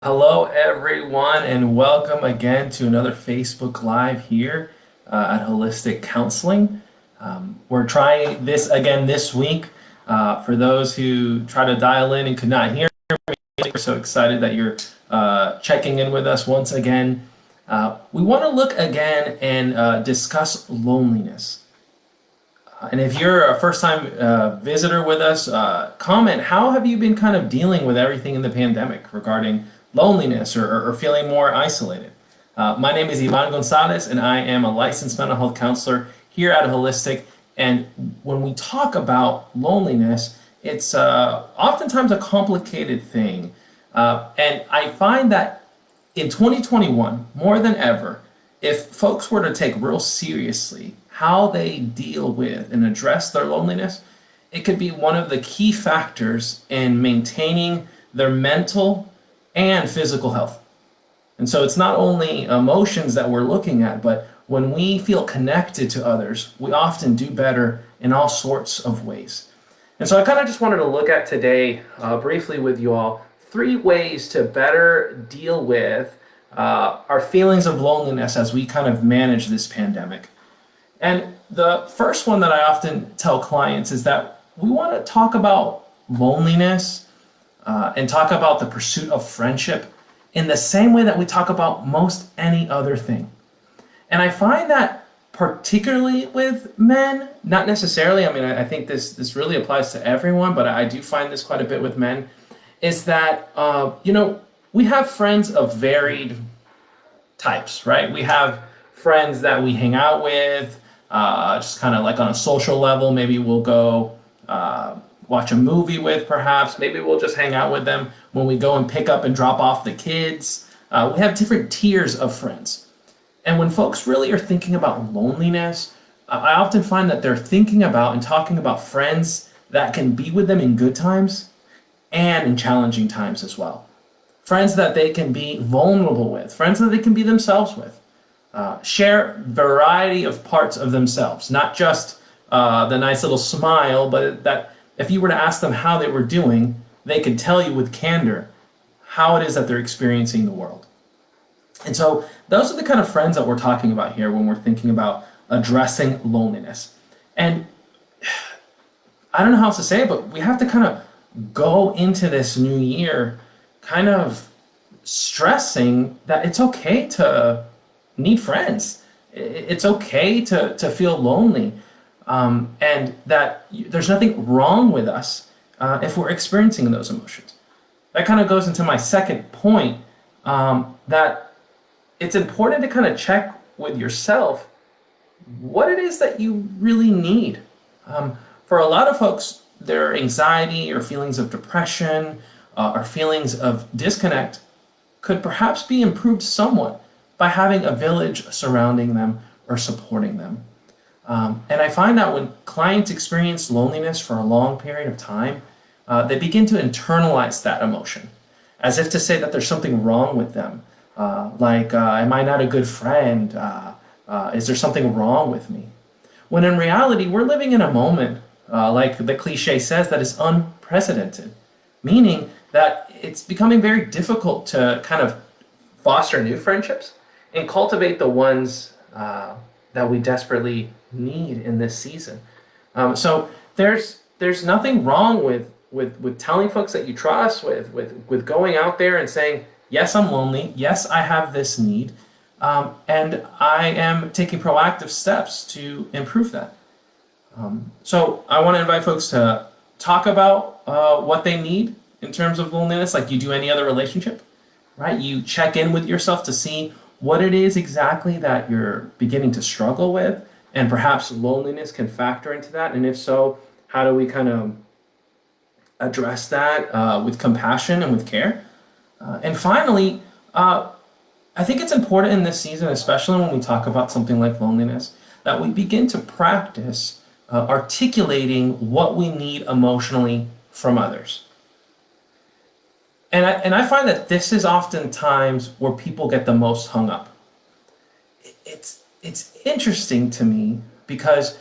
Hello, everyone, and welcome again to another Facebook Live here at Holistic Counseling. We're trying this again this week. For those who try to dial in and could not hear me, we're so excited that you're checking in with us once again. We want to look again and discuss loneliness. And if you're a first time visitor with us, comment how have you been kind of dealing with everything in the pandemic regarding loneliness or feeling more isolated? My name is Ivan Gonzalez, and I am a licensed mental health counselor here at Holistic. And when we talk about loneliness, it's oftentimes a complicated thing. And I find that in 2021, more than ever, if folks were to take real seriously how they deal with and address their loneliness, it could be one of the key factors in maintaining their mental and physical health. And so it's not only emotions that we're looking at, but when we feel connected to others, we often do better in all sorts of ways. And so I kind of just wanted to look at today, briefly with you all, 3 ways to better deal with our feelings of loneliness as we kind of manage this pandemic. And the first one that I often tell clients is that we want to talk about loneliness and talk about the pursuit of friendship in the same way that we talk about most any other thing. And I find that particularly with men, not necessarily, I mean, I think this really applies to everyone, but I do find this quite a bit with men, is that, we have friends of varied types, right? We have friends that we hang out with, just kind of like on a social level. Maybe we'll go watch a movie with, perhaps. Maybe we'll just hang out with them when we go and pick up and drop off the kids. We have different tiers of friends. And when folks really are thinking about loneliness, I often find that they're thinking about and talking about friends that can be with them in good times and in challenging times as well. Friends that they can be vulnerable with, friends that they can be themselves with. Share variety of parts of themselves, not just the nice little smile, but that if you were to ask them how they were doing, they could tell you with candor how it is that they're experiencing the world. And so those are the kind of friends that we're talking about here when we're thinking about addressing loneliness. And I don't know how else to say it, but we have to kind of go into this new year kind of stressing that it's okay to need friends. It's okay to feel lonely, and that there's nothing wrong with us if we're experiencing those emotions. That kind of goes into my second point, that it's important to kind of check with yourself what it is that you really need. For a lot of folks, their anxiety or feelings of depression or feelings of disconnect could perhaps be improved somewhat by having a village surrounding them or supporting them. And I find that when clients experience loneliness for a long period of time, they begin to internalize that emotion as if to say that there's something wrong with them. Am I not a good friend? Is there something wrong with me? When in reality, we're living in a moment, like the cliche says, that is unprecedented, meaning that it's becoming very difficult to kind of foster new friendships and cultivate the ones that we desperately need in this season. So there's nothing wrong with telling folks that you trust, with going out there and saying, yes, I'm lonely. Yes, I have this need. And I am taking proactive steps to improve that. So I want to invite folks to talk about what they need in terms of loneliness, like you do any other relationship, right? You check in with yourself to see what it is exactly that you're beginning to struggle with, and perhaps loneliness can factor into that. And if so, how do we kind of address that with compassion and with care? And finally, I think it's important in this season, especially when we talk about something like loneliness, that we begin to practice articulating what we need emotionally from others. And I find that this is oftentimes where people get the most hung up. It's interesting to me because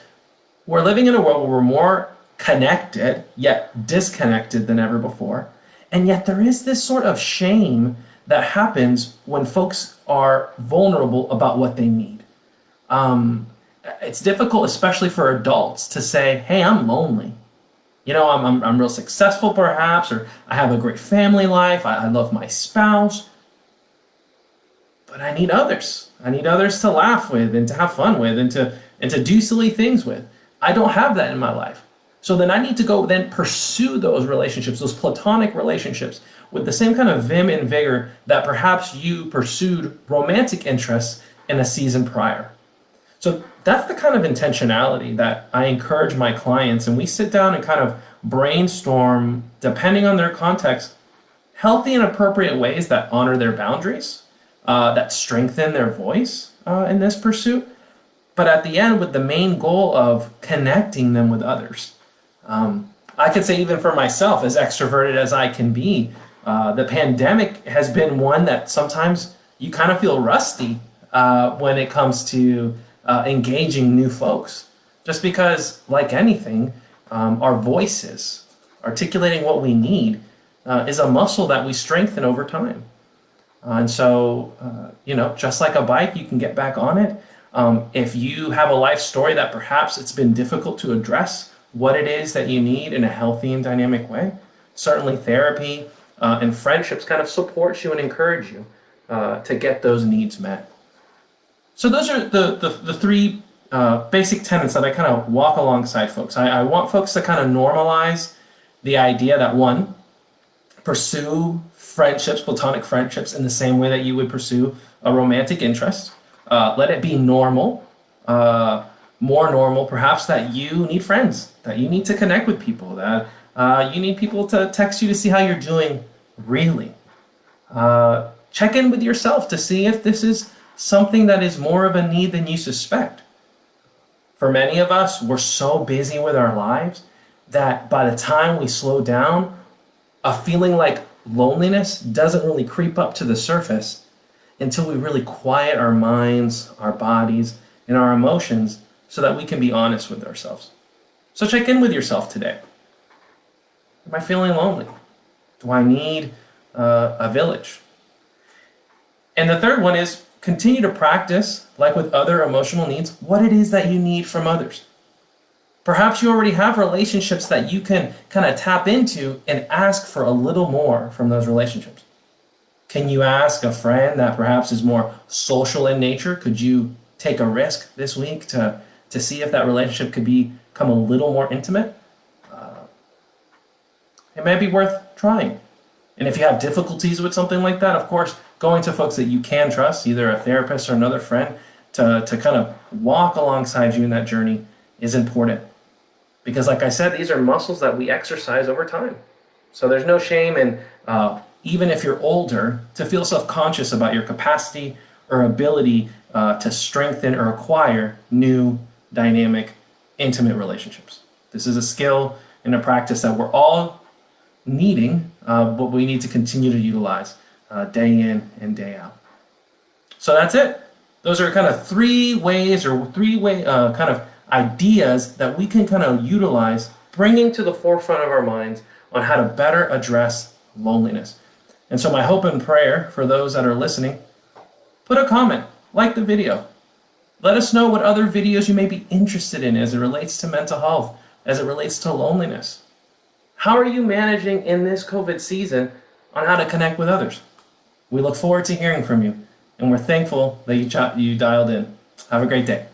we're living in a world where we're more connected, yet disconnected than ever before. And yet there is this sort of shame that happens when folks are vulnerable about what they need. It's difficult, especially for adults, to say, hey, I'm lonely. I'm real successful perhaps, or I have a great family life. I love my spouse, but I need others. I need others to laugh with and to have fun with and to do silly things with. I don't have that in my life. So then I need to go then pursue those relationships, those platonic relationships, with the same kind of vim and vigor that perhaps you pursued romantic interests in a season prior. So that's the kind of intentionality that I encourage my clients, and we sit down and kind of brainstorm, depending on their context, healthy and appropriate ways that honor their boundaries, that strengthen their voice in this pursuit, but at the end with the main goal of connecting them with others. I could say even for myself, as extroverted as I can be, the pandemic has been one that sometimes you kind of feel rusty when it comes to engaging new folks. Just because, like anything, our voices, articulating what we need, is a muscle that we strengthen over time. And so, just like a bike, you can get back on it. If you have a life story that perhaps it's been difficult to address what it is that you need in a healthy and dynamic way, certainly therapy and friendships kind of support you and encourage you to get those needs met. So those are the three basic tenets that I kind of walk alongside folks. I want folks to kind of normalize the idea that, one, pursue friendships, platonic friendships, in the same way that you would pursue a romantic interest. Let it be normal, more normal perhaps, that you need friends, that you need to connect with people, that you need people to text you to see how you're doing really. Check in with yourself to see if this is something that is more of a need than you suspect. For many of us, we're so busy with our lives that by the time we slow down, a feeling like loneliness doesn't really creep up to the surface until we really quiet our minds, our bodies, and our emotions so that we can be honest with ourselves. So check in with yourself today. Am I feeling lonely? Do I need a village? And the third one is continue to practice, like with other emotional needs, what it is that you need from others. Perhaps you already have relationships that you can kind of tap into and ask for a little more from those relationships. Can you ask a friend that perhaps is more social in nature? Could you take a risk this week to see if that relationship could become a little more intimate? It may be worth trying. And if you have difficulties with something like that, of course, going to folks that you can trust, either a therapist or another friend, to kind of walk alongside you in that journey is important. Because like I said, these are muscles that we exercise over time. So there's no shame in, even if you're older, to feel self-conscious about your capacity or ability to strengthen or acquire new, dynamic, intimate relationships. This is a skill and a practice that we're all needing, but we need to continue to utilize day in and day out. So that's it. Those are kind of three kind of ideas that we can kind of utilize, bringing to the forefront of our minds on how to better address loneliness. And so my hope and prayer for those that are listening, put a comment, like the video. Let us know what other videos you may be interested in as it relates to mental health, as it relates to loneliness. How are you managing in this COVID season on how to connect with others? We look forward to hearing from you, and we're thankful that you dialed in. Have a great day.